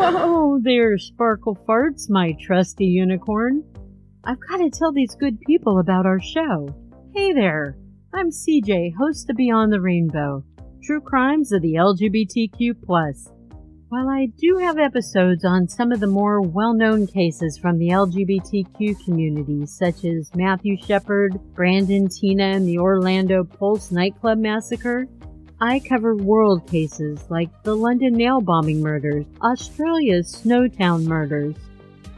Whoa there, Sparkle Farts, my trusty unicorn. I've got to tell these good people about our show. Hey there, I'm CJ, host of Beyond the Rainbow, True Crimes of the LGBTQ+. While I do have episodes on some of the more well-known cases from the LGBTQ community, such as Matthew Shepard, Brandon Tina, and the Orlando Pulse nightclub massacre, I cover world cases like the London nail bombing murders, Australia's Snowtown murders,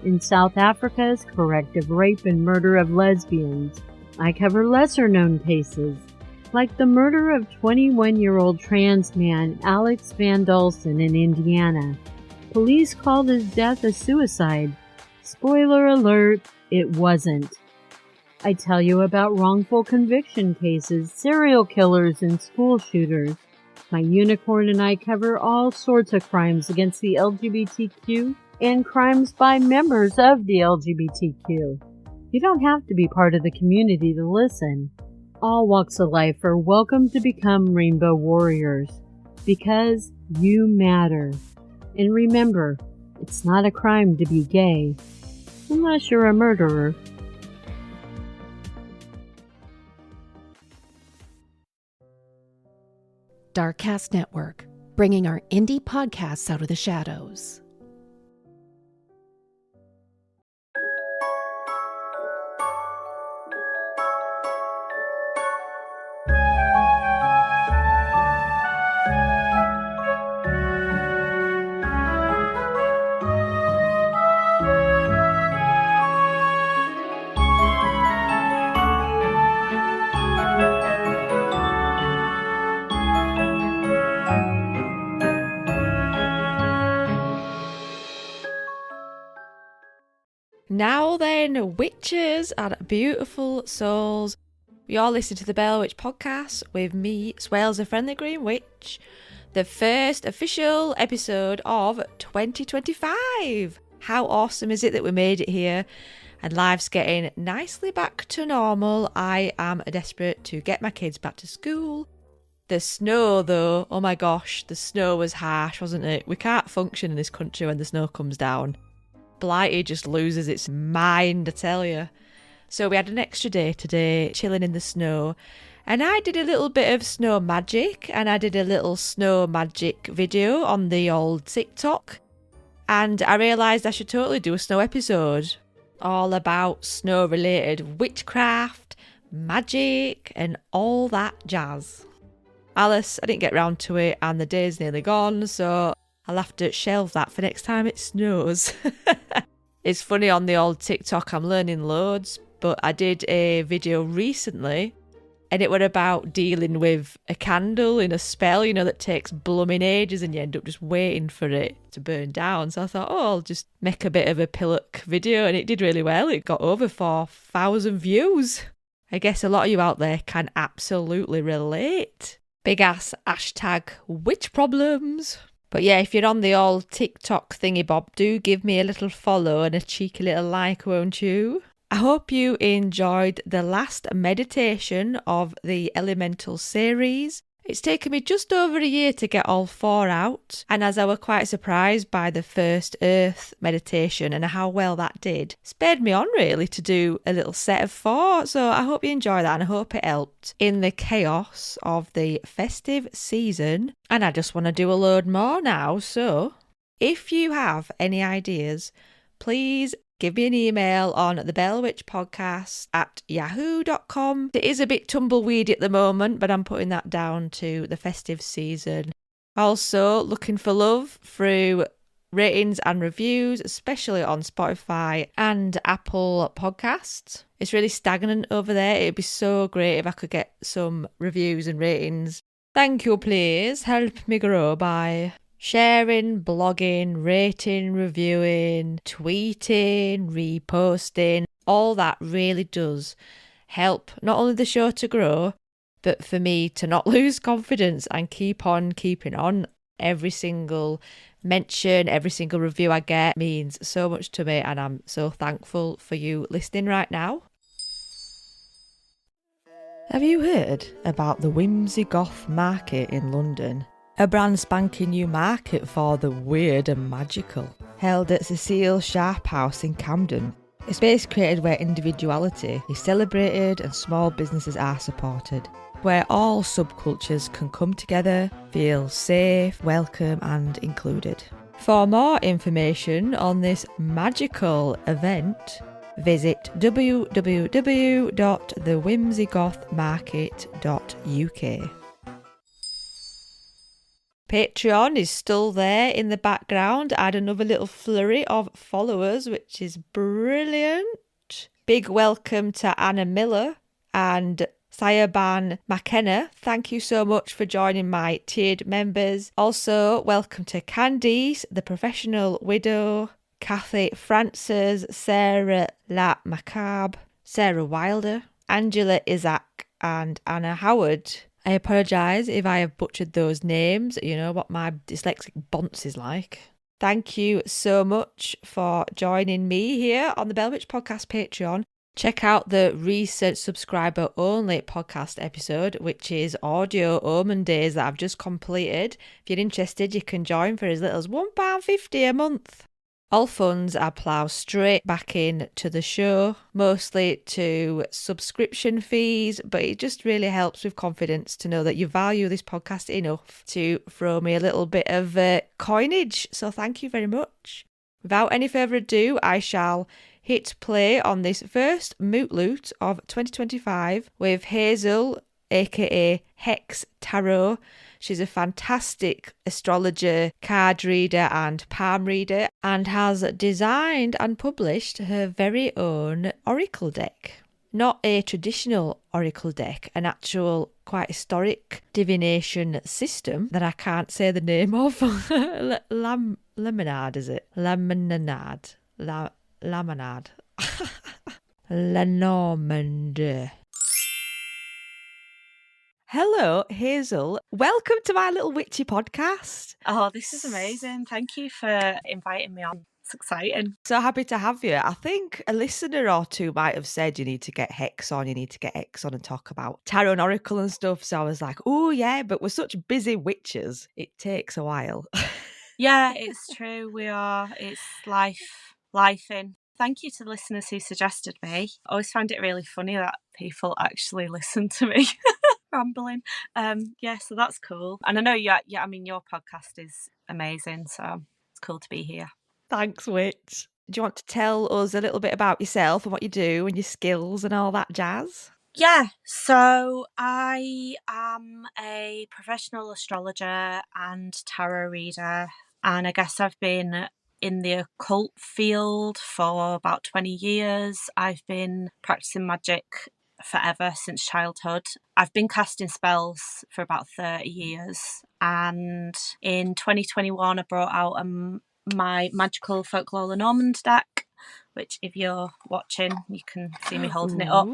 in South Africa's corrective rape and murder of lesbians. I cover lesser-known cases like the murder of 21-year-old trans man Alex Van Dulsen in Indiana. Police called his death a suicide. Spoiler alert, it wasn't. I tell you about wrongful conviction cases, serial killers, and school shooters. My unicorn and I cover all sorts of crimes against the LGBTQ and crimes by members of the LGBTQ. You don't have to be part of the community to listen. All walks of life are welcome to become Rainbow Warriors, because you matter. And remember, it's not a crime to be gay, unless you're a murderer. Darkcast Network, bringing our indie podcasts out of the shadows. Now then, witches and beautiful souls, we all listen to the Bell Witch podcast with me, Swailes, a friendly green witch, the first official episode of 2025. How awesome is it that we made it here and life's getting nicely back to normal. I am desperate to get my kids back to school. The snow though, oh my gosh, the snow was harsh, wasn't it? We can't function in this country when the snow comes down. Blighty just loses its mind, I tell you. So we had an extra day today, chilling in the snow, and I did a little bit of snow magic, and I did a little snow magic video on the old TikTok, and I realised I should totally do a snow episode, all about snow-related witchcraft, magic, and all that jazz. Alice, I didn't get round to it, and the day's nearly gone, so I'll have to shelve that for next time it snows. It's funny, on the old TikTok I'm learning loads, but I did a video recently and it was about dealing with a candle in a spell, you know, that takes blooming ages and you end up just waiting for it to burn down. So I thought, I'll just make a bit of a pillock video, and it did really well. It got over 4,000 views. I guess a lot of you out there can absolutely relate. Big ass hashtag witch problems. But yeah, if you're on the old TikTok thingy bob, do give me a little follow and a cheeky little like, won't you? I hope you enjoyed the last meditation of the Elemental series. It's taken me just over a year to get all 4 out, and as I were quite surprised by the first Earth meditation and how well that did, spurred me on really to do a little set of 4, so I hope you enjoy that and I hope it helped in the chaos of the festive season, and I just want to do a load more now. So if you have any ideas, please give me an email on thebellwitchpodcast@yahoo.com. It is a bit tumbleweedy at the moment, but I'm putting that down to the festive season. Also, looking for love through ratings and reviews, especially on Spotify and Apple Podcasts. It's really stagnant over there. It'd be so great if I could get some reviews and ratings. Thank you, please. Help me grow by sharing, blogging, rating, reviewing, tweeting, reposting. All that really does help not only the show to grow, but for me to not lose confidence and keep on keeping on. Every single mention, every single review I get means so much to me, and I'm so thankful for you listening right now. Have you heard about the Whimsy Goth Market in London? A brand spanking new market for the weird and magical. Held at Cecile Sharp House in Camden. A space created where individuality is celebrated and small businesses are supported. Where all subcultures can come together, feel safe, welcome and included. For more information on this magical event, visit www.thewhimsygothmarket.uk. Patreon is still there in the background. I had another little flurry of followers, which is brilliant. Big welcome to Anna Miller and Sayaban McKenna. Thank you so much for joining my tiered members. Also, welcome to Candice, the professional widow, Kathy Frances, Sarah La Macabre, Sarah Wilder, Angela Isaac, and Anna Howard. I apologise if I have butchered those names. You know what my dyslexic bonce is like. Thank you so much for joining me here on the Bell Witch Podcast Patreon. Check out the recent subscriber-only podcast episode, which is Audio Omen Days that I've just completed. If you're interested, you can join for as little as £1.50 a month. All funds are ploughed straight back in to the show, mostly to subscription fees, but it just really helps with confidence to know that you value this podcast enough to throw me a little bit of coinage. So thank you very much. Without any further ado, I shall hit play on this first Moot Loot of 2025 with Hazel, aka Hex Tarot. She's a fantastic astrologer, card reader and palm reader, and has designed and published her very own oracle deck. Not a traditional oracle deck, an actual quite historic divination system that I can't say the name of. Laminade, is it? Laminade. Laminade. Lenormand. Hello, Hazel. Welcome to my little witchy podcast. Oh, this is amazing. Thank you for inviting me on. It's exciting. So happy to have you. I think a listener or two might have said you need to get Hex on, you need to get X on and talk about tarot and oracle and stuff. So I was like, oh yeah, but we're such busy witches. It takes a while. Yeah, it's true. We are. It's life in. Thank you to the listeners who suggested me. I always find it really funny that people actually listen to me rambling. Yeah, so that's cool. And I know your podcast is amazing, so it's cool to be here. Thanks, Witch. Do you want to tell us a little bit about yourself and what you do and your skills and all that jazz? Yeah, so I am a professional astrologer and tarot reader, and I guess I've been in the occult field for about 20 years. I've been practicing Magick forever, since childhood. I've been casting spells for about 30 years, and in 2021 I brought out my magical folklore Lenormand deck, which if you're watching you can see me holding it up.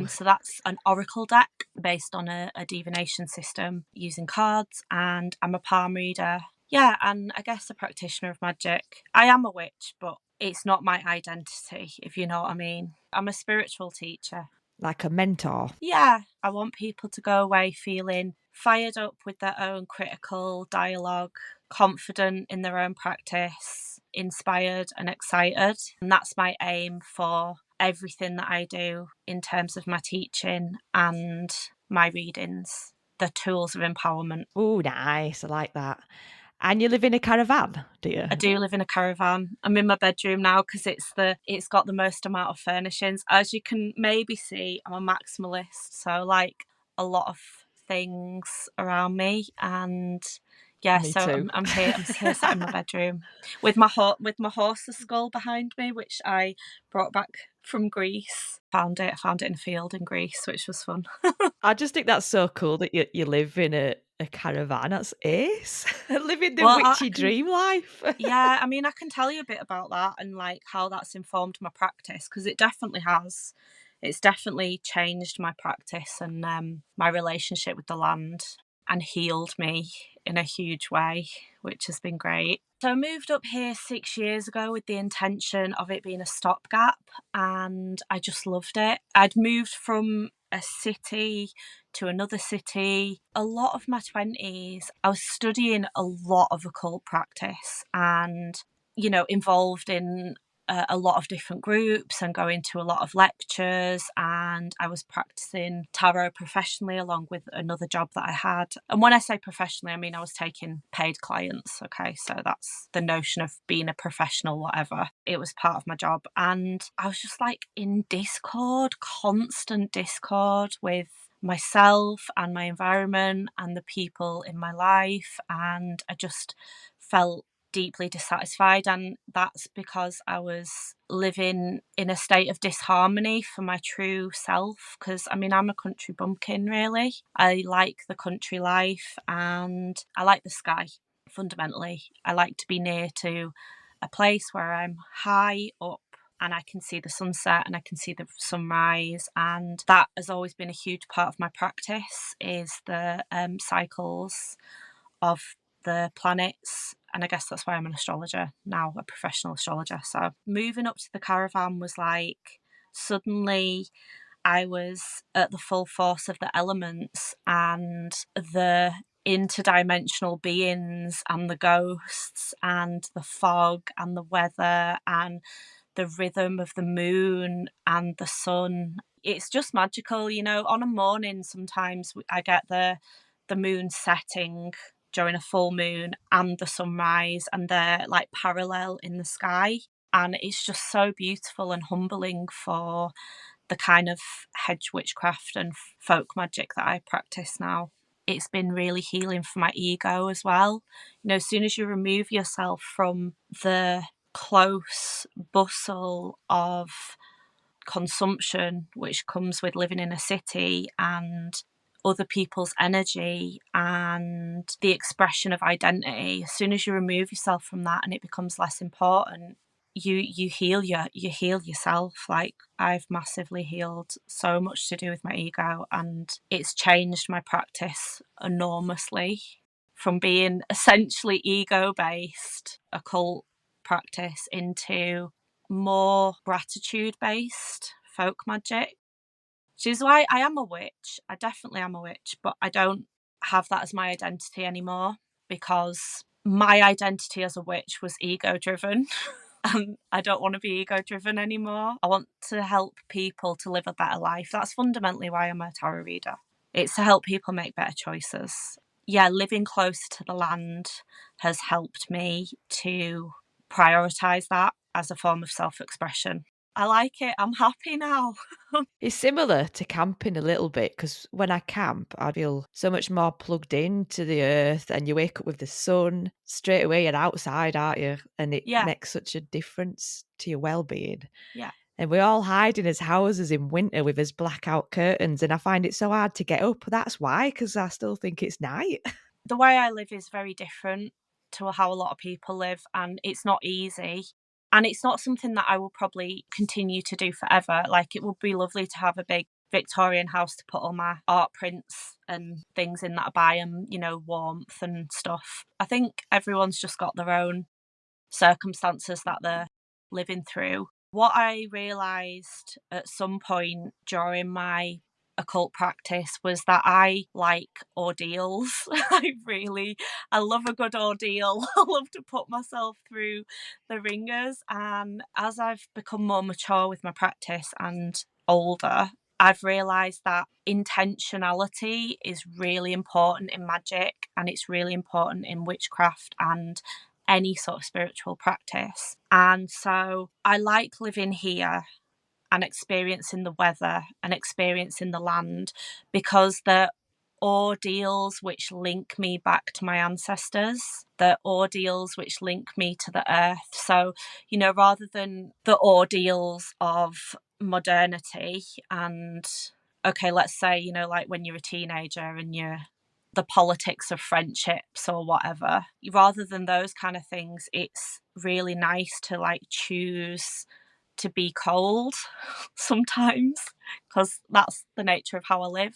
So that's an oracle deck based on a divination system using cards, and I'm a palm reader. Yeah, and I guess a practitioner of magic. I am a witch, but it's not my identity, if you know what I mean. I'm a spiritual teacher. Like a mentor? Yeah, I want people to go away feeling fired up with their own critical dialogue, confident in their own practice, inspired and excited. And that's my aim for everything that I do in terms of my teaching and my readings. The tools of empowerment. Oh, nice. I like that. And you live in a caravan, do you? I do live in a caravan. I'm in my bedroom now because it's got the most amount of furnishings. As you can maybe see, I'm a maximalist, so I like a lot of things around me. And yeah, me so too. I'm here sat in my bedroom with my horse's skull behind me, which I brought back from Greece. I found it in a field in Greece, which was fun. I just think that's so cool that you live in a caravan. That's ace. Living the witchy dream life. Yeah, I mean, I can tell you a bit about that and like how that's informed my practice, because it definitely has. It's definitely changed my practice and my relationship with the land, and healed me in a huge way, which has been great. So I moved up here 6 years ago with the intention of it being a stopgap, and I just loved it. I'd moved from a city to another city. A lot of my 20s, I was studying a lot of occult practice and, involved in a lot of different groups and going to a lot of lectures, and I was practicing tarot professionally along with another job that I had. And when I say professionally, I mean I was taking paid clients. Okay, so that's the notion of being a professional, whatever. It was part of my job, and I was just like in discord, constant discord with myself and my environment and the people in my life, and I just felt deeply dissatisfied, and that's because I was living in a state of disharmony for my true self. Because I'm a country bumpkin, really. I like the country life and I like the sky. Fundamentally, I like to be near to a place where I'm high up and I can see the sunset and I can see the sunrise, and that has always been a huge part of my practice, is the cycles of the planets. And I guess that's why I'm an astrologer now, a professional astrologer. So moving up to the Caravan was like, suddenly I was at the full force of the elements and the interdimensional beings and the ghosts and the fog and the weather and the rhythm of the moon and the sun. It's just magical. On a morning sometimes I get the moon setting during a full moon and the sunrise, and they're like parallel in the sky, and it's just so beautiful and humbling for the kind of hedge witchcraft and folk magic that I practice now. It's been really healing for my ego as well. As soon as you remove yourself from the close bustle of consumption which comes with living in a city and other people's energy and the expression of identity, as soon as you remove yourself from that and it becomes less important, you heal yourself. Like, I've massively healed so much to do with my ego, and it's changed my practice enormously from being essentially ego based occult practice into more gratitude based folk magic, which is why I am a witch. I definitely am a witch, but I don't have that as my identity anymore, because my identity as a witch was ego driven. And I don't want to be ego driven anymore. I want to help people to live a better life. That's fundamentally why I'm a tarot reader. It's to help people make better choices. Yeah, living close to the land has helped me to prioritise that as a form of self-expression. I like it. I'm happy now. It's similar to camping a little bit, because when I camp, I feel so much more plugged in to the earth, and you wake up with the sun straight away. You're outside, aren't you? And it makes such a difference to your well-being. Yeah. And we all hide in his houses in winter with his blackout curtains, and I find it so hard to get up. That's why, because I still think it's night. The way I live is very different to how a lot of people live, and it's not easy. And it's not something that I will probably continue to do forever. Like, it would be lovely to have a big Victorian house to put all my art prints and things in that I buy, and, warmth and stuff. I think everyone's just got their own circumstances that they're living through. What I realised at some point during my occult practice was that I like ordeals. I love a good ordeal. I love to put myself through the ringers. And as I've become more mature with my practice and older, I've realised that intentionality is really important in magic, and it's really important in witchcraft and any sort of spiritual practice. And so I like living here and experiencing the weather and experiencing the land, because the ordeals which link me back to my ancestors, the ordeals which link me to the earth. So, rather than the ordeals of modernity and, okay, let's say, like when you're a teenager and the politics of friendships or whatever, rather than those kind of things, it's really nice to like choose to be cold sometimes, because that's the nature of how I live.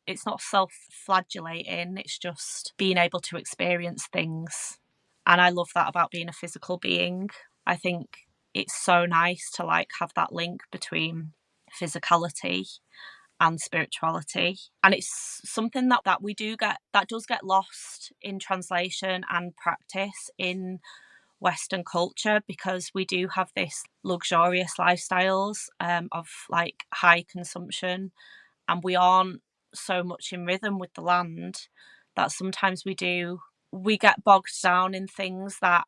It's not self-flagellating, it's just being able to experience things. And I love that about being a physical being. I think it's so nice to like have that link between physicality and spirituality. And it's something that we do get, that does get lost in translation and practice in Western culture, because we do have this luxurious lifestyles of like high consumption, and we aren't so much in rhythm with the land, that sometimes we get bogged down in things that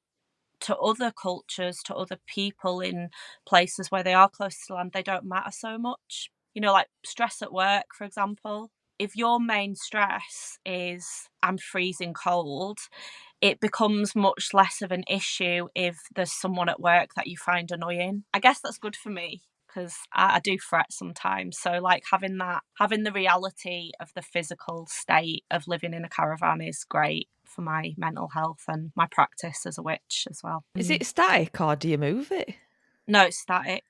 to other cultures, to other people in places where they are close to land, they don't matter so much. You know, like stress at work, for example. If your main stress is I'm freezing cold, it becomes much less of an issue if there's someone at work that you find annoying. I guess that's good for me, because I do fret sometimes. So like having the reality of the physical state of living in a caravan is great for my mental health and my practice as a witch as well. Is it static or do you move it? No, it's static.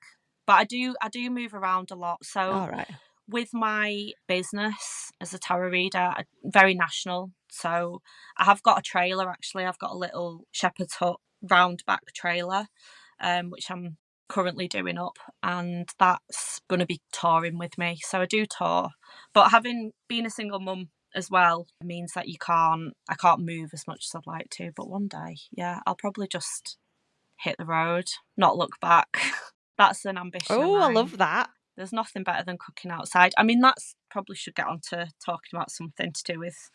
But I do move around a lot. So All right. with my business as a tarot reader, very national. So I have got a trailer, actually. I've got a little shepherd's hut round back trailer, which I'm currently doing up, and that's going to be touring with me. So I do tour. But having been a single mum as well means that I can't move as much as I'd like to. But one day, yeah, I'll probably just hit the road, not look back. That's an ambition of Oh, I mine. love that. There's nothing better than cooking outside. I mean, that's probably should get on to talking about something to do with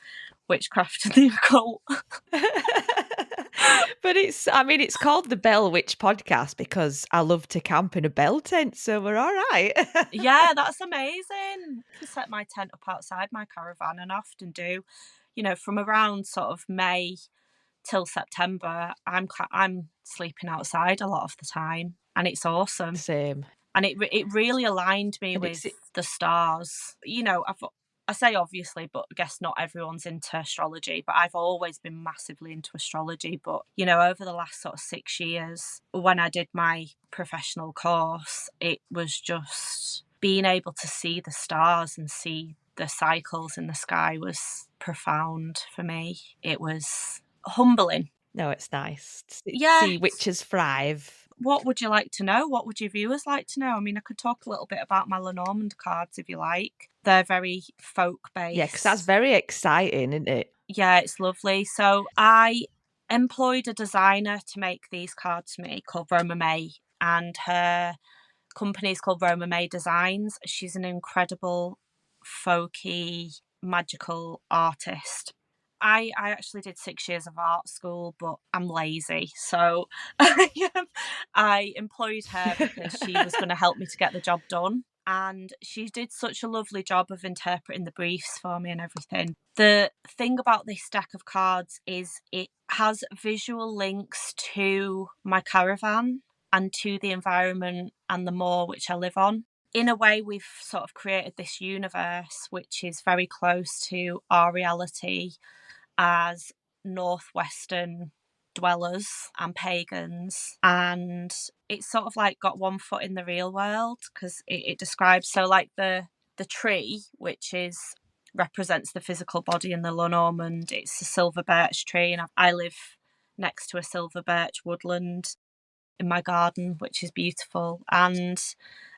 witchcraft and the occult. But it's called the Bell Witch Podcast because I love to camp in a bell tent, so we're all right. Yeah, that's amazing. I can set my tent up outside my caravan, and I often do. You know, from around sort of May till September, I'm sleeping outside a lot of the time, and it's awesome. Same. And it really aligned me And with the stars. You know, I say obviously, but I guess not everyone's into astrology, but I've always been massively into astrology. But, you know, over the last sort of 6 years, when I did my professional course, it was just being able to see the stars and see the cycles in the sky was profound for me. It was humbling. No, it's nice to Yeah. see witches thrive. What would you like to know? What would your viewers like to know? I mean, I could talk a little bit about my Lenormand cards if you like. They're very folk-based. Yeah, because that's very exciting, isn't it? Yeah, it's lovely. So I employed a designer to make these cards for me called Roma May, and her company is called Roma May Designs. She's an incredible folky, magical artist. I actually did 6 years of art school, but I'm lazy. So I employed her because she was going to help me to get the job done. And she did such a lovely job of interpreting the briefs for me and everything. The thing about this deck of cards is it has visual links to my caravan and to the environment and the moor which I live on. In a way, we've sort of created this universe which is very close to our reality as northwestern dwellers and pagans, and it's sort of like got one foot in the real world, because it describes, so like the tree, which is represents the physical body in the Lenormand, it's a silver birch tree, and I live next to a silver birch woodland in my garden, which is beautiful. And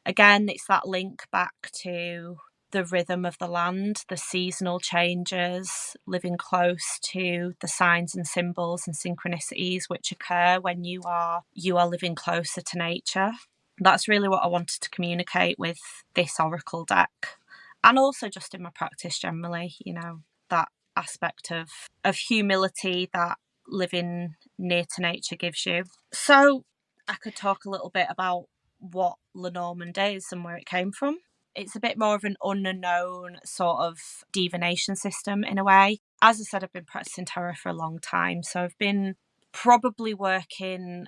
again, it's that link back to the rhythm of the land, the seasonal changes, living close to the signs and symbols and synchronicities which occur when you are living closer to nature. That's really what I wanted to communicate with this oracle deck, and also just in my practice generally, you know, that aspect of humility that living near to nature gives you. So I could talk a little bit about what Lenormand is and where it came from. It's a bit more of an unknown sort of divination system in a way. As I said, I've been practicing tarot for a long time, so I've been probably working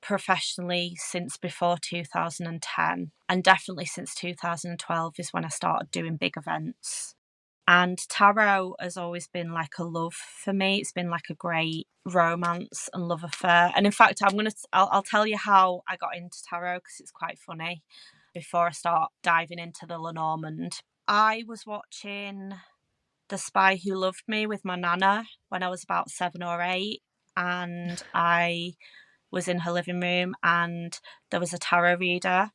professionally since before 2010, and definitely since 2012 is when I started doing big events. And tarot has always been like a love for me. It's been like a great romance and love affair. And in fact, I'll tell you how I got into tarot, because it's quite funny. Before I start diving into the Lenormand, I was watching The Spy Who Loved Me with my nana when I was about 7 or 8, and I was in her living room and there was a tarot reader,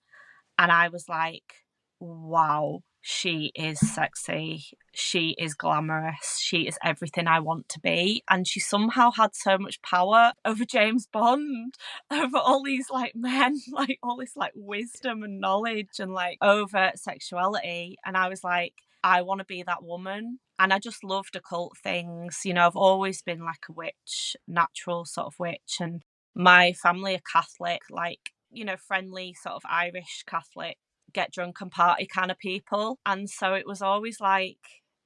and I was like, wow, she is sexy, she is glamorous, she is everything I want to be. And she somehow had so much power over James Bond, over all these like men, like all this like wisdom and knowledge and like over sexuality. And I was like, I want to be that woman. And I just loved occult things. You know, I've always been like a witch, natural sort of witch. And my family are Catholic, like, you know, friendly sort of Irish Catholic, get drunk and party kind of people. And so it was always like,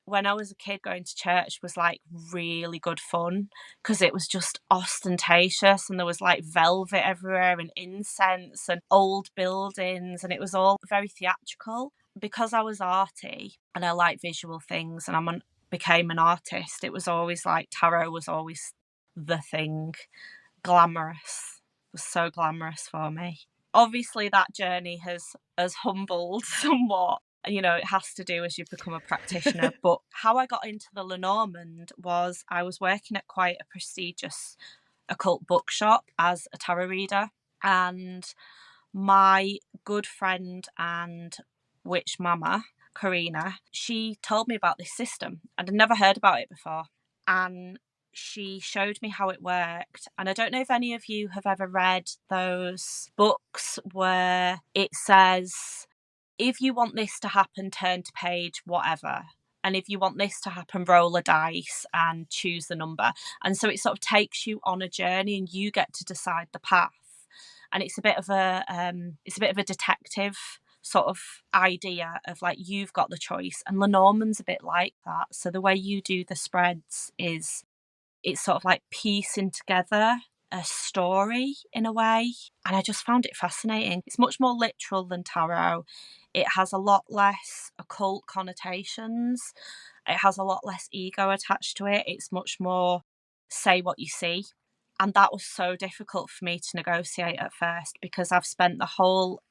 when I was a kid, going to church was like really good fun because it was just ostentatious and there was like velvet everywhere and incense and old buildings and it was all very theatrical. Because I was arty and I like visual things and became an artist, it was always like tarot was always the thing. Glamorous. It was so glamorous for me. Obviously that journey has humbled somewhat. You know, it has to do as you become a practitioner. But how I got into the Lenormand was I was working at quite a prestigious occult bookshop as a tarot reader. And my good friend and witch mama, Karina, she told me about this system and I'd never heard about it before. And she showed me how it worked. And I don't know if any of you have ever read those books where it says, if you want this to happen, turn to page whatever. And if you want this to happen, roll a dice and choose the number. And so it sort of takes you on a journey and you get to decide the path. And it's a bit of a detective sort of idea of like, you've got the choice. And Lenormand's a bit like that. So the way you do the spreads is it's sort of like piecing together a story in a way. And I just found it fascinating. It's much more literal than tarot. It has a lot less occult connotations. It has a lot less ego attached to it. It's much more say what you see. And that was so difficult for me to negotiate at first because I've spent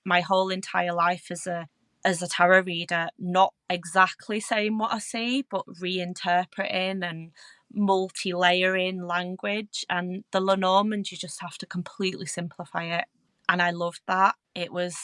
my whole entire life as a tarot reader not exactly saying what I see, but reinterpreting and multi-layering language. And the Lenormand, you just have to completely simplify it. And I loved that. It was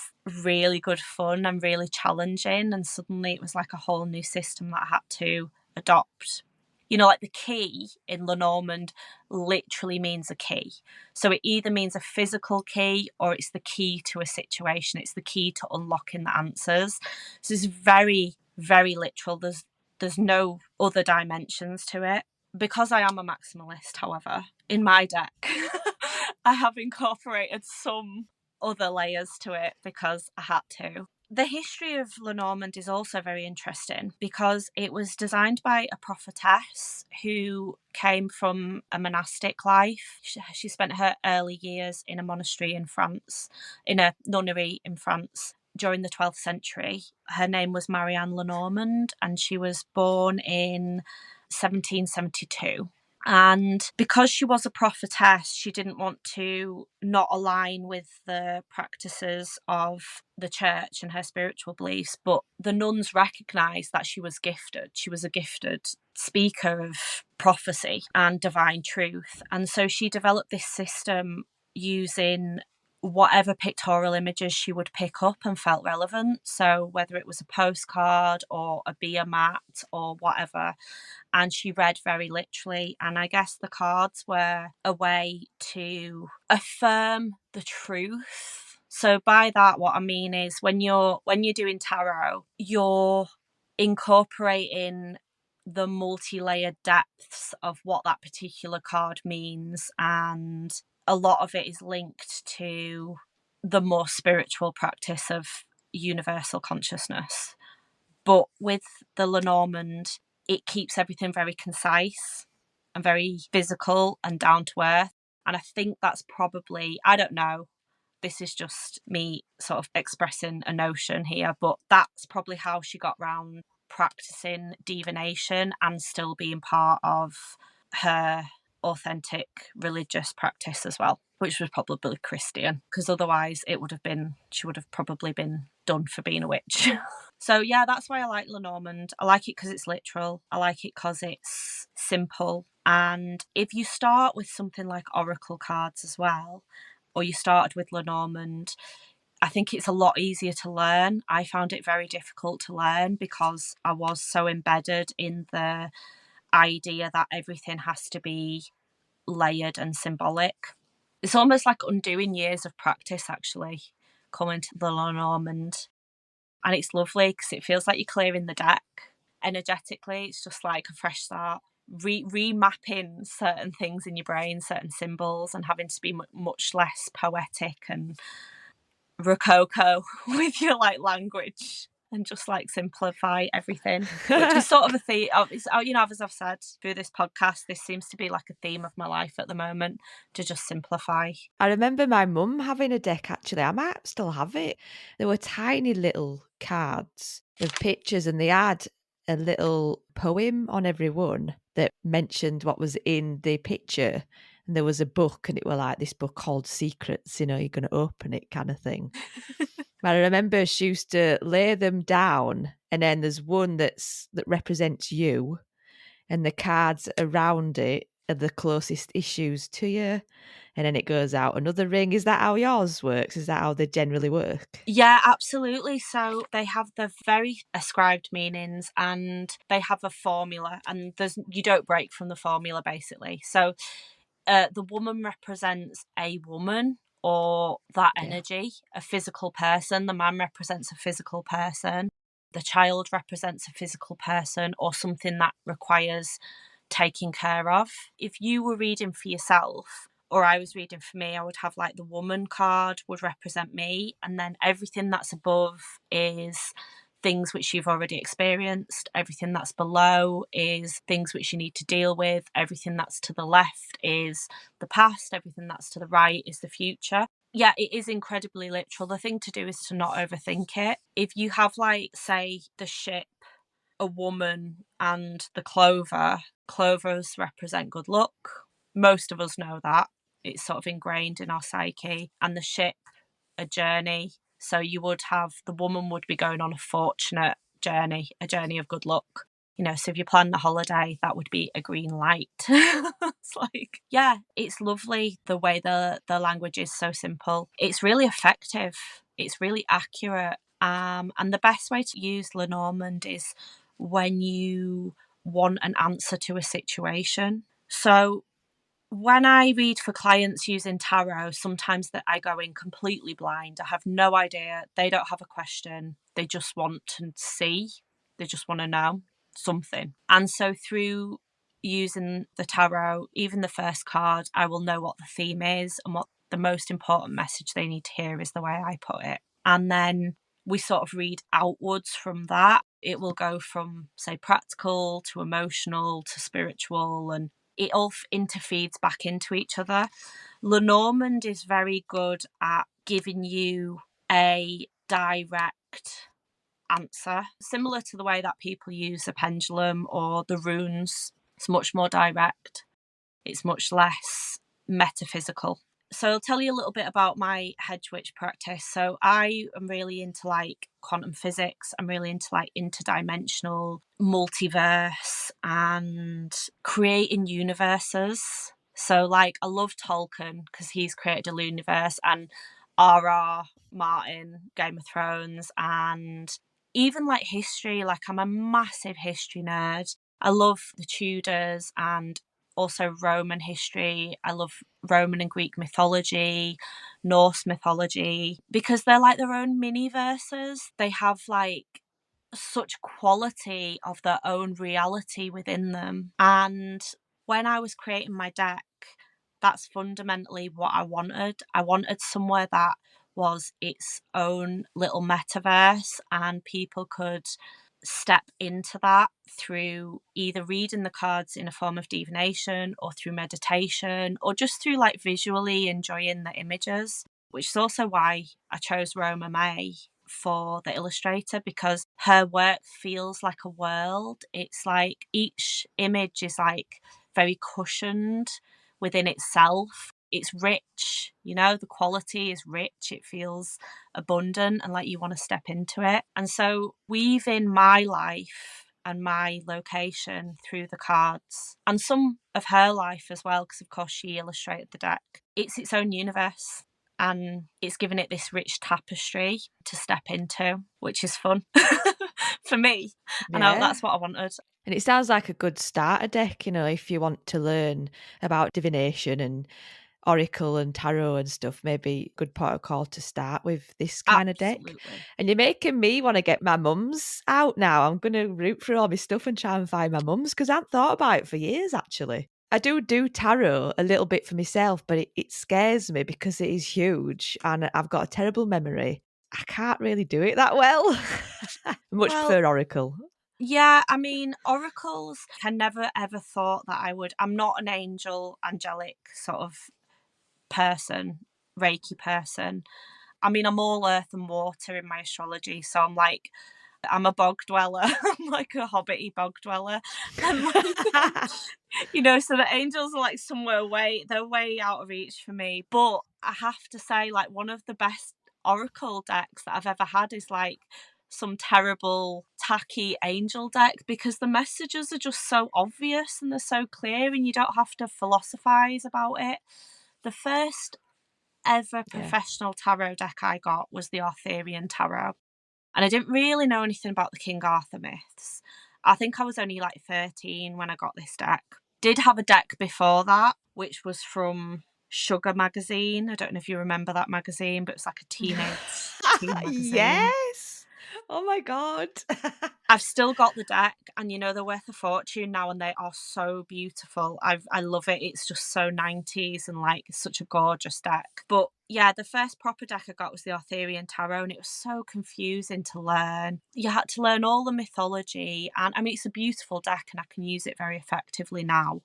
really good fun and really challenging. And suddenly it was like a whole new system that I had to adopt. You know, like the key in Lenormand literally means a key. So it either means a physical key or it's the key to a situation. It's the key to unlocking the answers. So it's very, very literal. There's no other dimensions to it. Because I am a maximalist, however, in my deck, I have incorporated some other layers to it because I had to. The history of Lenormand is also very interesting because it was designed by a prophetess who came from a monastic life. She spent her early years in a monastery in France, in a nunnery in France during the 12th century. Her name was Marianne Lenormand and she was born in 1772. And because she was a prophetess, she didn't want to not align with the practices of the church and her spiritual beliefs. But the nuns recognised that she was gifted. She was a gifted speaker of prophecy and divine truth. And so she developed this system using whatever pictorial images she would pick up and felt relevant. So whether it was a postcard or a beer mat or whatever. And she read very literally. And I guess the cards were a way to affirm the truth. So by that, what I mean is when you're doing tarot, you're incorporating the multi-layered depths of what that particular card means. And a lot of it is linked to the more spiritual practice of universal consciousness. But with the Lenormand, it keeps everything very concise and very physical and down to earth. And I think that's probably, I don't know, this is just me sort of expressing a notion here, but that's probably how she got round practicing divination and still being part of her authentic religious practice as well, which was probably Christian, because otherwise she would have probably been done for being a witch. So yeah, that's why I like Lenormand. I like it because it's literal. I like it because it's simple. And if you start with something like oracle cards as well, or you started with Lenormand, I think it's a lot easier to learn. I found it very difficult to learn because I was so embedded in the idea that everything has to be layered and symbolic. It's almost like undoing years of practice, actually, coming to the Lenormand. And it's lovely because it feels like you're clearing the deck energetically. It's just like a fresh start. Remapping certain things in your brain, certain symbols, and having to be much less poetic and rococo with your like language, and just like simplify everything, which is sort of a theme. As I've said through this podcast, this seems to be like a theme of my life at the moment, to just simplify. I remember my mum having a deck, actually. I might still have it. There were tiny little cards with pictures, and they had a little poem on every one that mentioned what was in the picture. And there was a book, and it were like this book called Secrets, you're going to open it kind of thing. But I remember she used to lay them down, and then there's one that represents you, and the cards around it are the closest issues to you. And then it goes out another ring. Is that how yours works? Is that how they generally work? Yeah, absolutely. So they have the very ascribed meanings, and they have a formula, and you don't break from the formula, basically. So the woman represents a woman or that energy, a physical person. The man represents a physical person. The child represents a physical person or something that requires taking care of. If you were reading for yourself, or I was reading for me, I would have like the woman card would represent me, and then everything that's above is things which you've already experienced. Everything that's below is things which you need to deal with. Everything that's to the left is the past. Everything that's to the right is the future. Yeah, it is incredibly literal. The thing to do is to not overthink it. If you have, like, say, the ship, a woman, and the clovers represent good luck. Most of us know that. It's sort of ingrained in our psyche. And the ship, a journey. So you would have, the woman would be going on a fortunate journey, a journey of good luck. So if you plan the holiday, that would be a green light. It's like, yeah, it's lovely the way the language is so simple. It's really effective. It's really accurate. And the best way to use Lenormand is when you want an answer to a situation. So when I read for clients using tarot, sometimes that I go in completely blind. I have no idea. They don't have a question. They just want to see. They just want to know something. And so through using the tarot, even the first card, I will know what the theme is and what the most important message they need to hear is, the way I put it. And then we sort of read outwards from that. It will go from, say, practical to emotional to spiritual, and it all interfeeds back into each other. Lenormand is very good at giving you a direct answer, similar to the way that people use a pendulum or the runes. It's much more direct. It's much less metaphysical. So I'll tell you a little bit about my hedge witch practice. So I am really into like quantum physics. I'm really into like interdimensional multiverse and creating universes. So like I love Tolkien because he's created a universe, and R.R. Martin, Game of Thrones, and even like history. Like I'm a massive history nerd. I love the Tudors and also Roman history. I love Roman and Greek mythology, Norse mythology, because they're like their own mini verses. They have like such quality of their own reality within them. And when I was creating my deck, that's fundamentally what I wanted. I wanted somewhere that was its own little metaverse, and people could step into that through either reading the cards in a form of divination or through meditation or just through like visually enjoying the images, which is also why I chose Roma May for the illustrator, because her work feels like a world. It's like each image is like very cushioned within itself. It's rich, the quality is rich. It feels abundant and like you want to step into it. And so weaving my life and my location through the cards, and some of her life as well, because of course she illustrated the deck, it's its own universe. and it's given it this rich tapestry to step into, which is fun for me. And Yeah. that's what I wanted. And it sounds like a good starter deck, if you want to learn about divination and oracle and tarot and stuff, maybe good protocol to start with this kind of deck. Absolutely. And you're making me want to get my mum's out now. I'm going to root through all my stuff and try and find my mum's, because I hadn't thought about it for years, actually. I do tarot a little bit for myself, but it scares me because it is huge and I've got a terrible memory. I can't really do it that well. Much prefer oracle. Yeah, I mean, oracles, I never ever thought that I would. I'm not an angelic sort of person, Reiki person. I mean, I'm all earth and water in my astrology, so I'm a bog dweller. I'm like a hobbity bog dweller. And so the angels are like they're way out of reach for me. But I have to say, like, one of the best oracle decks that I've ever had is like some terrible tacky angel deck, because the messages are just so obvious and they're so clear and you don't have to philosophize about it. The first ever professional tarot deck I got was the Arthurian Tarot. And I didn't really know anything about the King Arthur myths. I think I was only like 13 when I got this deck. Did have a deck before that, which was from Sugar magazine. I don't know if you remember that magazine, but it's like a teen magazine. Yes. Oh my God. I've still got the deck, and they're worth a fortune now, and they are so beautiful. I love it. It's just so 90s and like such a gorgeous deck. But yeah, the first proper deck I got was the Arthurian Tarot, and it was so confusing to learn. You had to learn all the mythology, and I mean, it's a beautiful deck and I can use it very effectively now.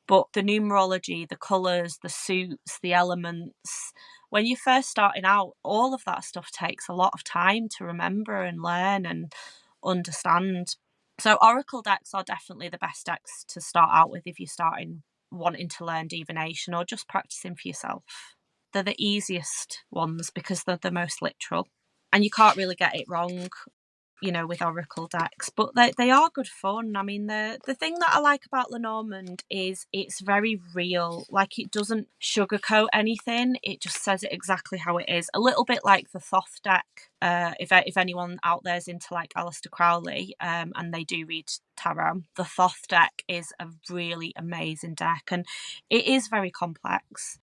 But the numerology, the colours, the suits, the elements, when you're first starting out, all of that stuff takes a lot of time to remember and learn and understand. So oracle decks are definitely the best decks to start out with if you're starting wanting to learn divination or just practicing for yourself. They're the easiest ones because they're the most literal, and you can't really get it wrong, with oracle decks, but they are good fun. I mean, the thing that I like about Lenormand is it's very real. Like, it doesn't sugarcoat anything. It just says it exactly how it is. A little bit like the Thoth deck. If anyone out there's into like Aleister Crowley, and they do read tarot, the Thoth deck is a really amazing deck, and it is very complex,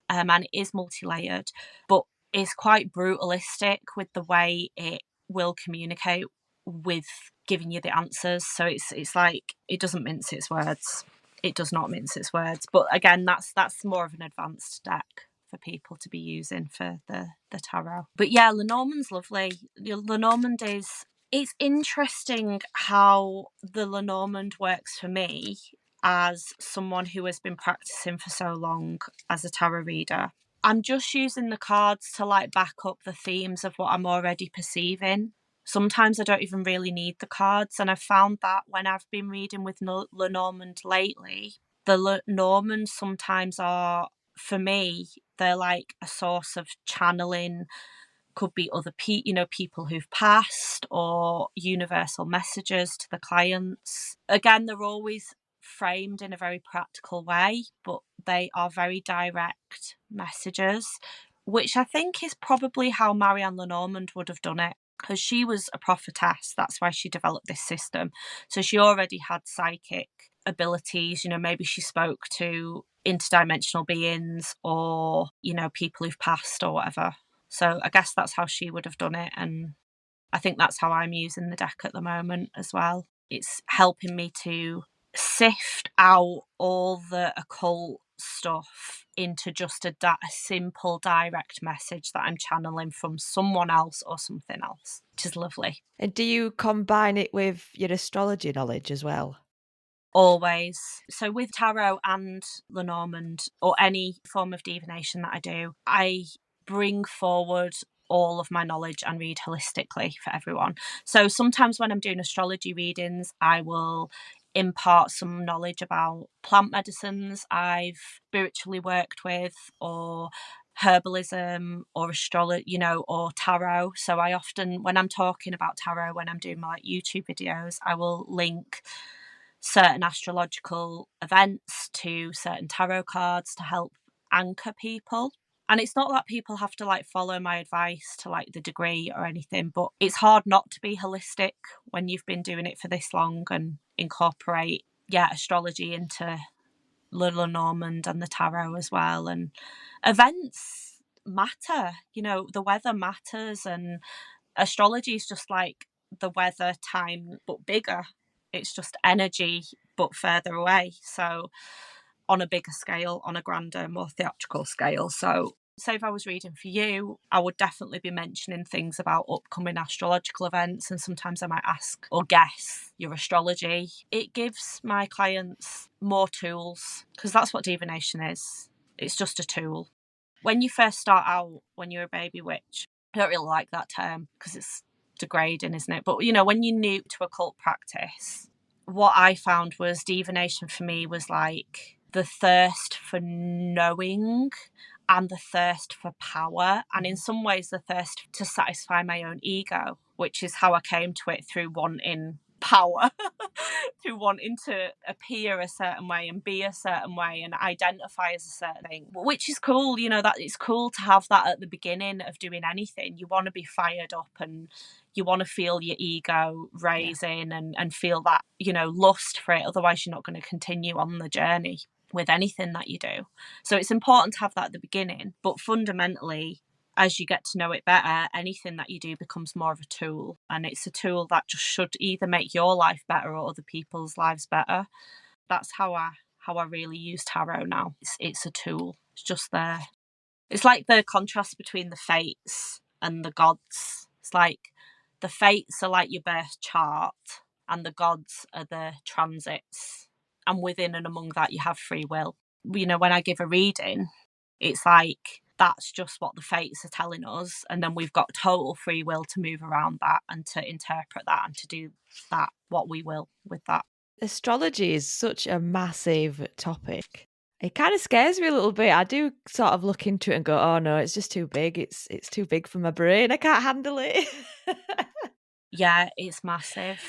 and it is multi-layered, but it's quite brutalistic with the way it will communicate with giving you the answers. So it's like it doesn't mince its words. It does not mince its words. But again, that's more of an advanced deck for people to be using for the tarot. But yeah, Lenormand's lovely. Lenormand it's interesting how the Lenormand works for me as someone who has been practicing for so long as a tarot reader. I'm just using the cards to like back up the themes of what I'm already perceiving. Sometimes I don't even really need the cards, and I've found that when I've been reading with Lenormand lately, the Lenormand sometimes are, for me, they're like a source of channeling. Could be other people who've passed, or universal messages to the clients. Again, they're always framed in a very practical way, but they are very direct messages, which I think is probably how Marianne Lenormand would have done it, because she was a prophetess. That's why she developed this system. So she already had psychic abilities. Maybe she spoke to interdimensional beings, or people who've passed or whatever. So I guess that's how she would have done it, and I think that's how I'm using the deck at the moment as well. It's helping me to sift out all the occult stuff into just a simple direct message that I'm channeling from someone else or something else, which is lovely. And do you combine it with your astrology knowledge as well? Always. So with tarot and Lenormand, or any form of divination that I do, I bring forward all of my knowledge and read holistically for everyone. So sometimes when I'm doing astrology readings, I will impart some knowledge about plant medicines I've spiritually worked with, or herbalism, or astrology, or tarot. So I often, when I'm talking about tarot, when I'm doing my YouTube videos, I will link certain astrological events to certain tarot cards to help anchor people. And it's not that people have to like follow my advice to like the degree or anything, but it's hard not to be holistic when you've been doing it for this long and incorporate, astrology into Little Normand and the tarot as well. And events matter, the weather matters, and astrology is just like the weather time, but bigger. It's just energy, but further away. So on a bigger scale, on a grander, more theatrical scale. So say if I was reading for you, I would definitely be mentioning things about upcoming astrological events, and sometimes I might ask or guess your astrology. It gives my clients more tools, because that's what divination is. It's just a tool. When you first start out, when you're a baby witch, I don't really like that term because it's degrading, isn't it? But when you're new to occult practice, what I found was divination for me was like the thirst for knowing and the thirst for power, and in some ways the thirst to satisfy my own ego, which is how I came to it, through wanting power, through wanting to appear a certain way and be a certain way and identify as a certain thing, which is cool. That it's cool to have that at the beginning of doing anything. You want to be fired up and you want to feel your ego raising and feel that, lust for it. Otherwise you're not going to continue on the journey with anything that you do. So it's important to have that at the beginning, but fundamentally, as you get to know it better, anything that you do becomes more of a tool, and it's a tool that just should either make your life better or other people's lives better. That's how I really use tarot now. It's a tool. It's just there. It's like the contrast between the fates and the gods. It's like the fates are like your birth chart and the gods are the transits. And within and among that, you have free will. When I give a reading, it's like that's just what the fates are telling us. And then we've got total free will to move around that and to interpret that and to do that, what we will with that. Astrology is such a massive topic. It kind of scares me a little bit. I do sort of look into it and go, oh no, it's just too big. It's too big for my brain. I can't handle it. Yeah, it's massive.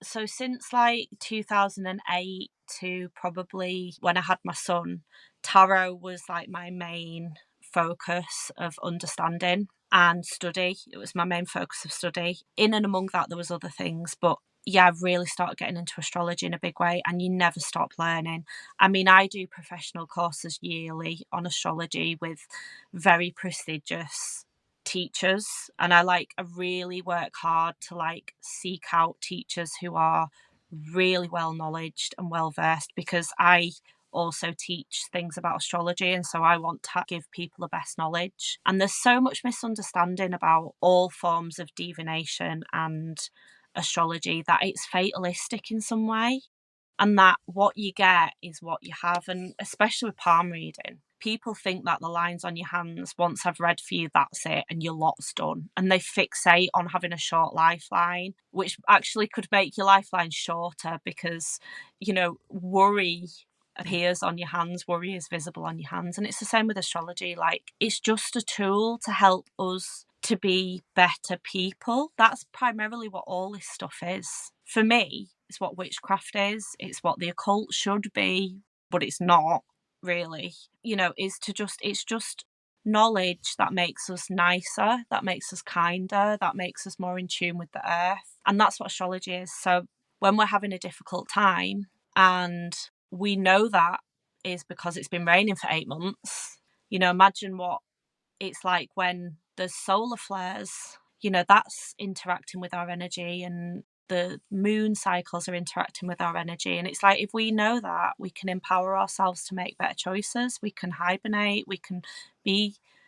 So since like 2008 to probably when I had my son, tarot was like my main focus of understanding and study. It was my main focus of study. In and among that, there was other things, but I really started getting into astrology in a big way, and you never stop learning. I mean, I do professional courses yearly on astrology with very prestigious teachers, and I really work hard to seek out teachers who are really well knowledged and well versed, because I also teach things about astrology, and so I want to give people the best knowledge. And there's so much misunderstanding about all forms of divination and astrology that it's fatalistic in some way, and that what you get is what you have. And especially with palm reading, people think that the lines on your hands, once I've read for you, that's it and your lot's done, and they fixate on having a short lifeline, which actually could make your lifeline shorter, because worry appears on your hands, worry is visible on your hands. And it's the same with astrology. It's just a tool to help us to be better people. That's primarily what all this stuff is. For me, it's what witchcraft is. It's what the occult should be, but it's not really. It's just knowledge that makes us nicer, that makes us kinder, that makes us more in tune with the earth. And that's what astrology is. So when we're having a difficult time, and we know that is because it's been raining for 8 months, imagine what it's like when there's solar flares. That's interacting with our energy, and the moon cycles are interacting with our energy. And it's like, if we know that, we can empower ourselves to make better choices. We can hibernate. We can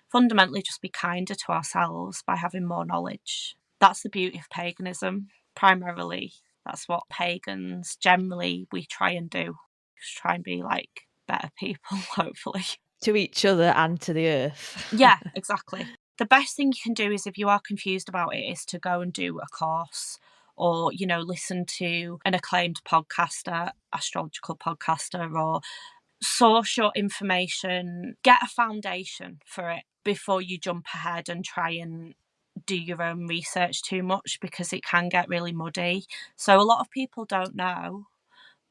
fundamentally just be kinder to ourselves by having more knowledge. That's the beauty of paganism. Primarily, that's what pagans generally we try and do. Just try and be like better people, hopefully. To each other and to the earth. Yeah, exactly. The best thing you can do is, if you are confused about it, is to go and do a course, or listen to an acclaimed podcaster, astrological podcaster, or source your information. Get a foundation for it before you jump ahead and try and do your own research too much, because it can get really muddy. So a lot of people don't know,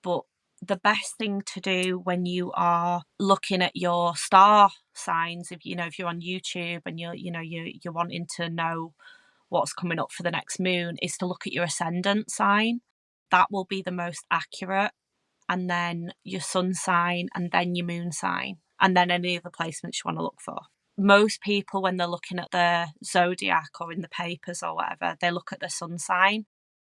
but the best thing to do when you are looking at your star signs, if you're on YouTube and you're wanting to know what's coming up for the next moon, is to look at your ascendant sign. That will be the most accurate, and then your sun sign, and then your moon sign, and then any other placements you want to look for. Most people, when they're looking at the zodiac or in the papers or whatever, they look at the sun sign,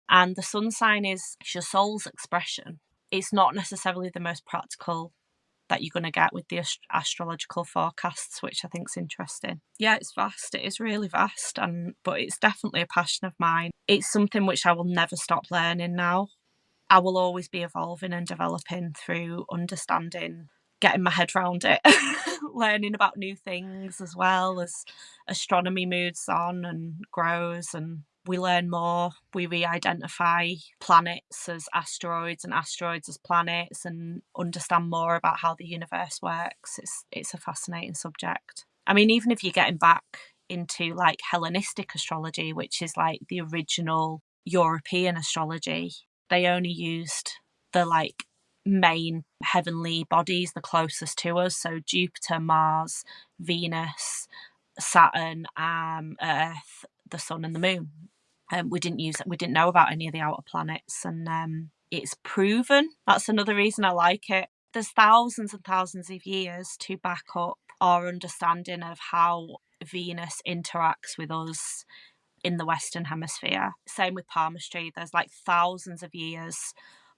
and the sun sign is your soul's expression. It's not necessarily the most practical that you're going to get with the astrological forecasts, which I think is interesting. Yeah, it's vast. It is really vast, but it's definitely a passion of mine. It's something which I will never stop learning now. I will always be evolving and developing through understanding, getting my head around it, learning about new things as well as astronomy moves on and grows, and we learn more. We re-identify planets as asteroids and asteroids as planets, and understand more about how the universe works. It's a fascinating subject. I mean, even if you're getting back into like Hellenistic astrology, which is like the original European astrology, they only used the like main heavenly bodies, the closest to us. So Jupiter, Mars, Venus, Saturn, Earth, the sun and the moon. We didn't know about any of the outer planets, and it's proven. That's another reason I like it. There's thousands and thousands of years to back up our understanding of how Venus interacts with us in the Western Hemisphere. Same with palmistry. There's like thousands of years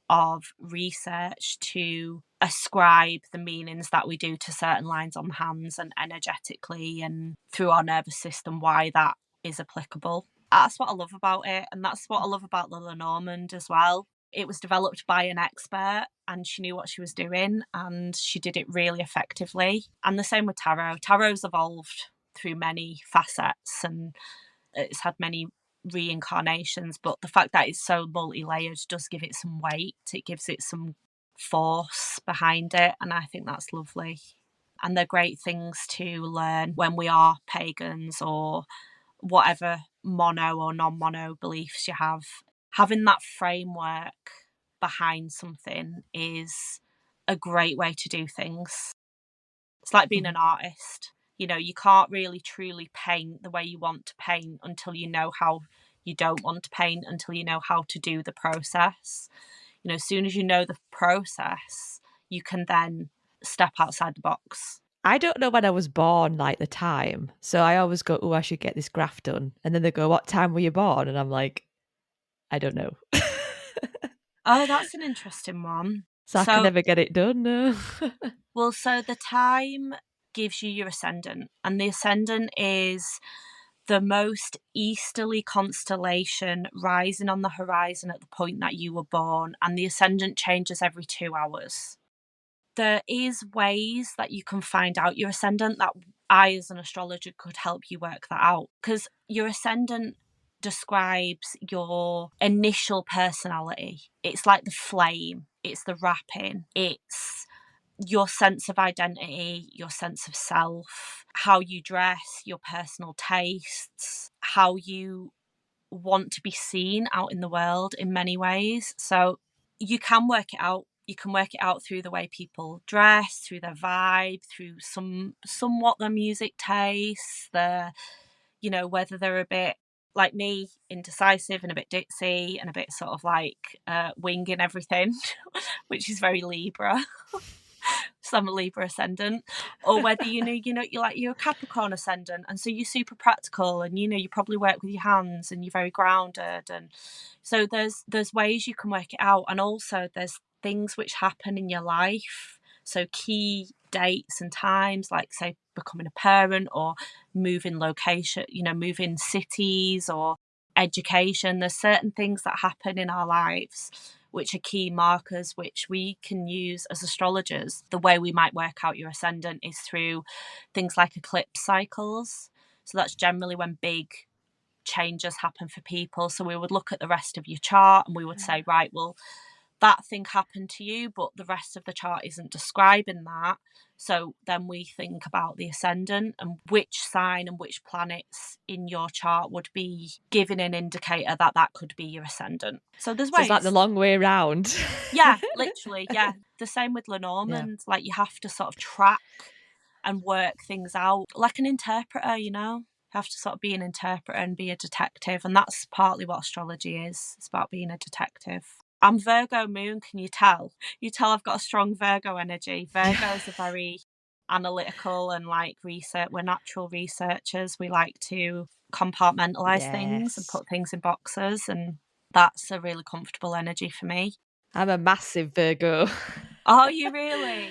of research to ascribe the meanings that we do to certain lines on hands and energetically and through our nervous system, why that is applicable. That's what I love about it, and that's what I love about the Lenormand as well. It was developed by an expert, and she knew what she was doing, and she did it really effectively. And the same with tarot. Tarot's evolved through many facets, and it's had many reincarnations, but the fact that it's so multi-layered does give it some weight. It gives it some force behind it, and I think that's lovely. And they're great things to learn when we are pagans or whatever mono or non-mono beliefs you have. Having that framework behind something is a great way to do things. It's like being an artist. You can't really truly paint the way you want to paint until you know how you don't want to paint, until you know how to do the process. As soon as you know the process, you can then step outside the box. I don't know when I was born, like the time. So I always go, oh, I should get this graph done. And then they go, what time were you born? And I'm like, I don't know. Oh, that's an interesting one. So I can never get it done. No. Well, so the time gives you your ascendant, and the ascendant is the most easterly constellation rising on the horizon at the point that you were born, and the ascendant changes every 2 hours. There is ways that you can find out your ascendant that I, as an astrologer, could help you work that out, because your ascendant describes your initial personality. It's like the flame, it's the wrapping, it's your sense of identity, your sense of self, how you dress, your personal tastes, how you want to be seen out in the world in many ways. So you can work it out. You can work it out through the way people dress, through their vibe, through somewhat their music tastes, whether they're a bit like me, indecisive and a bit ditzy and a bit sort of like winging everything, which is very Libra. So I'm a Libra ascendant, or whether you're a Capricorn ascendant, and so you're super practical, and you probably work with your hands, and you're very grounded, and so there's ways you can work it out, and also there's things which happen in your life, so key dates and times, like say becoming a parent or moving location, moving cities or education. There's certain things that happen in our lives which are key markers, which we can use as astrologers. The way we might work out your ascendant is through things like eclipse cycles. So that's generally when big changes happen for people. So we would look at the rest of your chart and we would say, right, well, that thing happened to you, but the rest of the chart isn't describing that. So then we think about the ascendant and which sign and which planets in your chart would be giving an indicator that that could be your ascendant. So there's ways. It's like the long way round. Yeah, literally. Yeah. The same with Lenormand. Like you have to sort of track and work things out like an interpreter, you know? You have to sort of be an interpreter and be a detective. And that's partly what astrology is. It's about being a detective. I'm Virgo moon, can you tell? You tell I've got a strong Virgo energy. Virgos are very analytical and like research. We're natural researchers. We like to compartmentalize things and put things in boxes. And that's a really comfortable energy for me. I'm a massive Virgo. Are you really?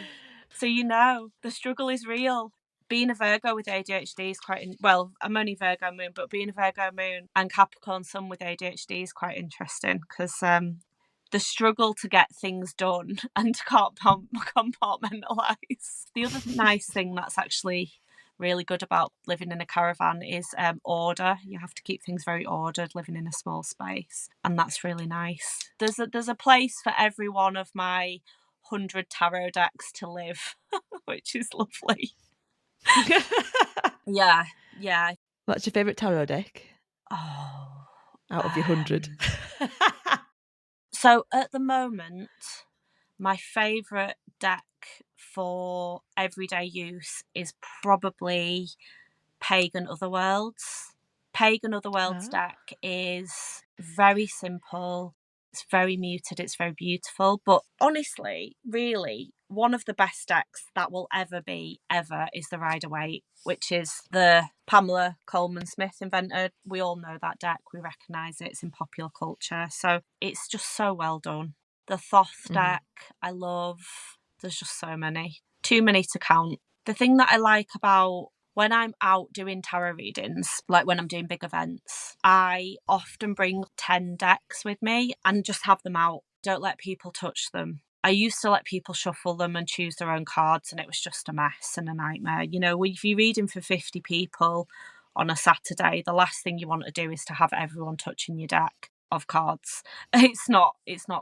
So you know, the struggle is real. Being a Virgo with ADHD is quite... well, I'm only Virgo moon, but being a Virgo moon and Capricorn sun with ADHD is quite interesting because the struggle to get things done and to compartmentalise. The other nice thing that's actually really good about living in a caravan is order. You have to keep things very ordered living in a small space, and that's really nice. There's a place for every one of my 100 tarot decks to live, which is lovely. Yeah. What's your favourite tarot deck? Oh, out of your 100. So at the moment, my favourite deck for everyday use is probably Pagan Otherworlds. Pagan Otherworlds deck is very simple. It's very muted. It's very beautiful. But honestly, really, one of the best decks that will ever be, ever, is the Rider-Waite, which is the Pamela Coleman Smith invented. We all know that deck. We recognise it. It's in popular culture. So it's just so well done. The Thoth deck, I love. There's just so many. Too many to count. The thing that I like about when I'm out doing tarot readings, like when I'm doing big events, I often bring 10 decks with me and just have them out. Don't let people touch them. I used to let people shuffle them and choose their own cards, and it was just a mess and a nightmare. You know, if you're reading for 50 people on a Saturday, the last thing you want to do is to have everyone touching your deck of cards. It's not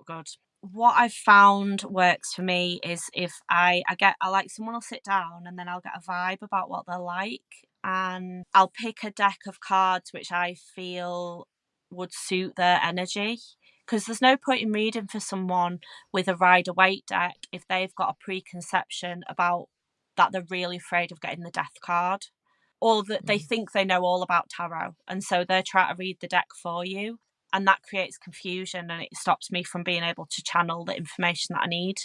good. What I've found works for me is if I like someone will sit down and then I'll get a vibe about what they're like, and I'll pick a deck of cards which I feel would suit their energy. Because there's no point in reading for someone with a Rider-Waite deck if they've got a preconception about that they're really afraid of getting the death card, or that they think they know all about tarot, and so they're trying to read the deck for you. And that creates confusion, and it stops me from being able to channel the information that I need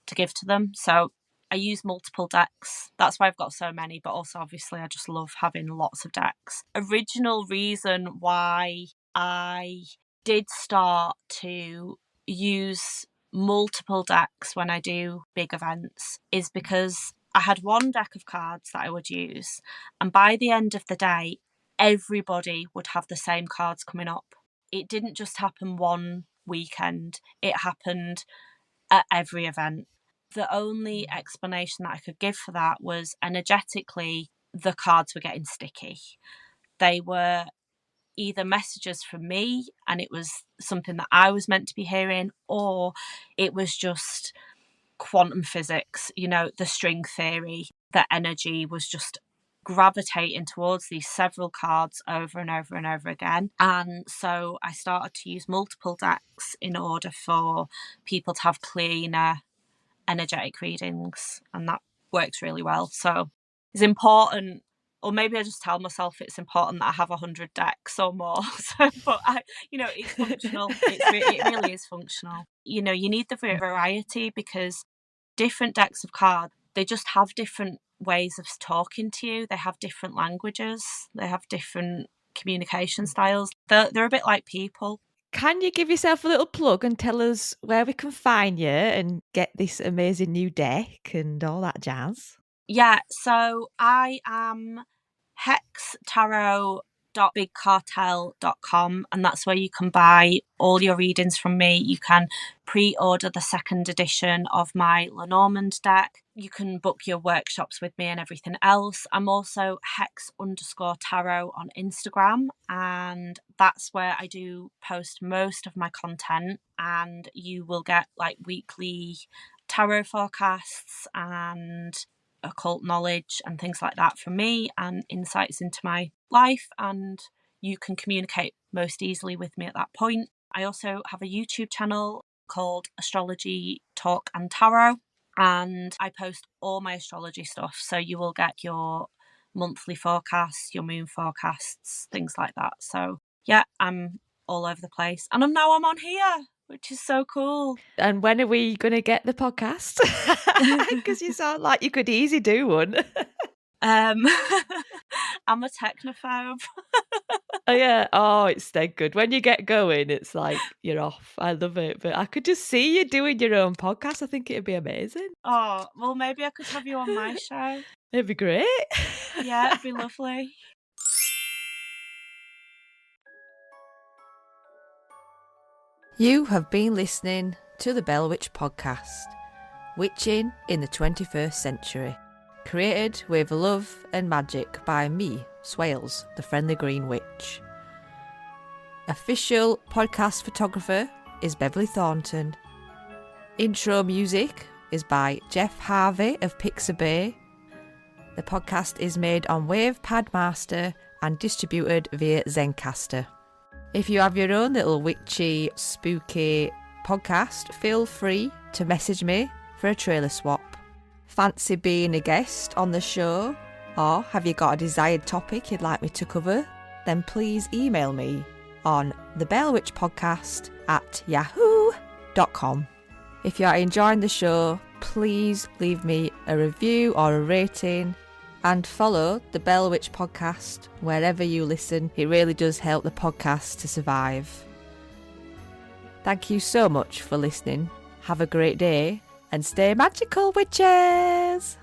to give to them. So I use multiple decks. That's why I've got so many, but also obviously I just love having lots of decks. Original reason why I did start to use multiple decks when I do big events is because I had one deck of cards that I would use, and by the end of the day, everybody would have the same cards coming up. It didn't just happen one weekend, it happened at every event. The only explanation that I could give for that was energetically, the cards were getting sticky. They were either messages from me and it was something that I was meant to be hearing, or it was just quantum physics, you know, the string theory, that energy was just gravitating towards these several cards over and over and over again. And so I started to use multiple decks in order for people to have cleaner energetic readings, and that works really well. So it's important, or maybe I just tell myself it's important that I have 100 decks or more. So, but it's functional. It really is functional. You know, you need the variety because different decks of cards, they just have different ways of talking to you. They have different languages. They have different communication styles. They're a bit like people. Can you give yourself a little plug and tell us where we can find you and get this amazing new deck and all that jazz? Yeah, so I am Hex Tarot shop.bigcartel.com, and that's where you can buy all your readings from me. You can pre-order the second edition of my Lenormand deck. You can book your workshops with me and everything else. I'm also Hex_Tarot on Instagram, and that's where I do post most of my content, and you will get like weekly tarot forecasts and occult knowledge and things like that from me, and insights into my life, and you can communicate most easily with me at that point. I also have a YouTube channel called Astrology Talk and Tarot, and I post all my astrology stuff, so you will get your monthly forecasts, your moon forecasts, things like that. So yeah, I'm all over the place, and I'm on here, which is so cool. And when are we going to get the podcast? Because you sound like you could easily do one. I'm a technophobe. Oh yeah, oh, it's dead good. When you get going, it's like you're off. I love it. But I could just see you doing your own podcast. I think it'd be amazing. Oh, well, maybe I could have you on my show. It'd be great. Yeah, it'd be lovely. You have been listening to the Bell Witch podcast, Witching in the 21st Century, created with love and magic by me, Swailes, the Friendly Green Witch. Official podcast photographer is Beverly Thornton. Intro music is by Jeff Harvey of Pixabay. The podcast is made on Wave Padmaster and distributed via Zencaster. If you have your own little witchy, spooky podcast, feel free to message me for a trailer swap. Fancy being a guest on the show? Or have you got a desired topic you'd like me to cover? Then please email me on thebellwitchpodcast@yahoo.com. If you are enjoying the show, please leave me a review or a rating, and follow the Bell Witch podcast wherever you listen. It really does help the podcast to survive. Thank you so much for listening. Have a great day and stay magical, witches!